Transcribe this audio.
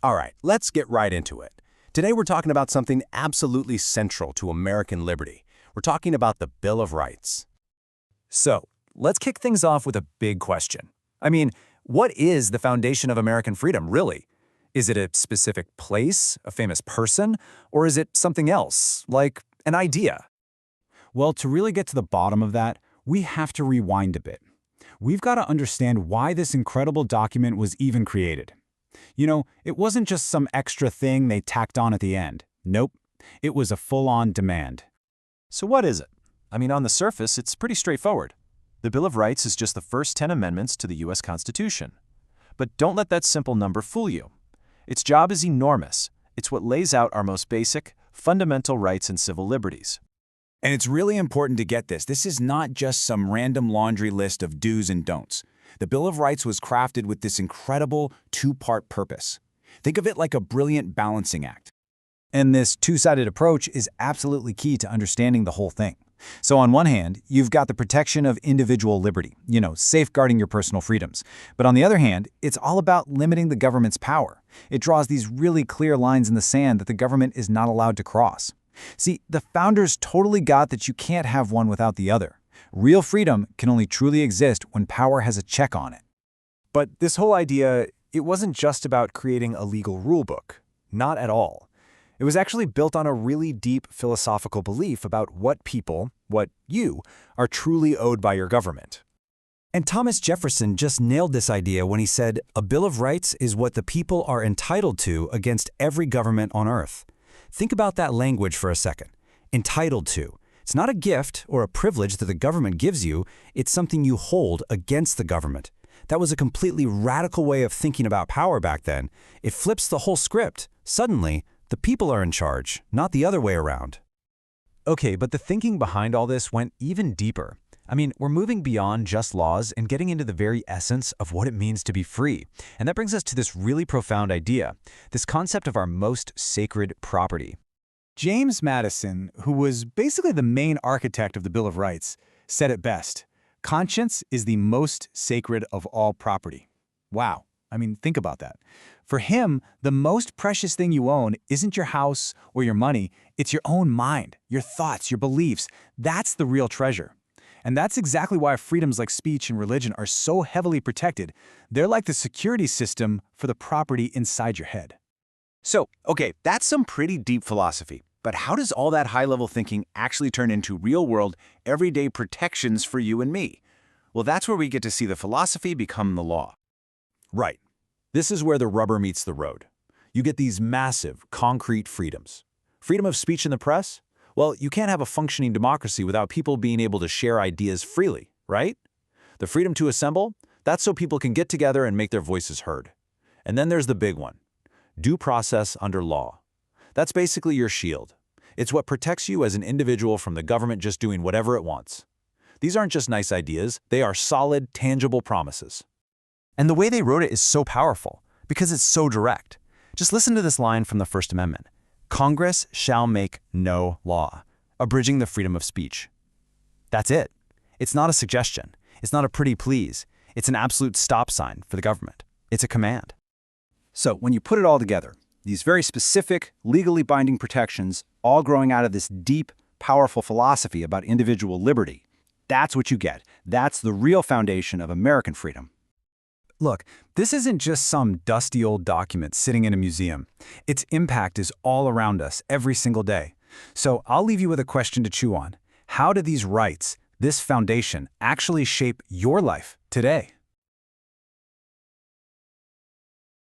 All right, let's get right into it. Today we're talking about something absolutely central to American liberty. We're talking about the Bill of Rights. So, let's kick things off with a big question. What is the foundation of American freedom, really? Is it a specific place, a famous person, or is it something else, like an idea? Well, to really get to the bottom of that, we have to rewind a bit. We've got to understand why this incredible document was even created. It wasn't just some extra thing they tacked on at the end. Nope, it was a full-on demand. So what is it? On the surface, it's pretty straightforward. The Bill of Rights is just the first 10 amendments to the U.S. Constitution. But don't let that simple number fool you. Its job is enormous. It's what lays out our most basic, fundamental rights and civil liberties. And it's really important to get this. This is not just some random laundry list of do's and don'ts. The Bill of Rights was crafted with this incredible two-part purpose. Think of it like a brilliant balancing act. And this two-sided approach is absolutely key to understanding the whole thing. So on one hand, you've got the protection of individual liberty, safeguarding your personal freedoms. But on the other hand, it's all about limiting the government's power. It draws these really clear lines in the sand that the government is not allowed to cross. See, the founders totally got that you can't have one without the other. Real freedom can only truly exist when power has a check on it. But this whole idea, it wasn't just about creating a legal rulebook. Not at all. It was actually built on a really deep philosophical belief about what people, what you, are truly owed by your government. And Thomas Jefferson just nailed this idea when he said, "A Bill of Rights is what the people are entitled to against every government on earth." Think about that language for a second. Entitled to. It's not a gift or a privilege that the government gives you, it's something you hold against the government. That was a completely radical way of thinking about power back then. It flips the whole script. Suddenly, the people are in charge, not the other way around. Okay, but the thinking behind all this went even deeper. We're moving beyond just laws and getting into the very essence of what it means to be free. And that brings us to this really profound idea, this concept of our most sacred property. James Madison, who was basically the main architect of the Bill of Rights, said it best: "Conscience is the most sacred of all property." Wow. Think about that. For him, the most precious thing you own isn't your house or your money, it's your own mind, your thoughts, your beliefs. That's the real treasure. And that's exactly why freedoms like speech and religion are so heavily protected. They're like the security system for the property inside your head. So, okay, that's some pretty deep philosophy. But how does all that high-level thinking actually turn into real-world, everyday protections for you and me? Well, that's where we get to see the philosophy become the law. Right. This is where the rubber meets the road. You get these massive, concrete freedoms. Freedom of speech in the press? Well, you can't have a functioning democracy without people being able to share ideas freely, right? The freedom to assemble? That's so people can get together and make their voices heard. And then there's the big one. Due process under law. That's basically your shield. It's what protects you as an individual from the government just doing whatever it wants. These aren't just nice ideas, they are solid, tangible promises. And the way they wrote it is so powerful, because it's so direct. Just listen to this line from the First Amendment. Congress shall make no law, abridging the freedom of speech. That's it. It's not a suggestion. It's not a pretty please. It's an absolute stop sign for the government. It's a command. So when you put it all together, these very specific, legally binding protections, all growing out of this deep, powerful philosophy about individual liberty, that's what you get. That's the real foundation of American freedom. Look, this isn't just some dusty old document sitting in a museum. Its impact is all around us every single day. So I'll leave you with a question to chew on. How do these rights, this foundation, actually shape your life today?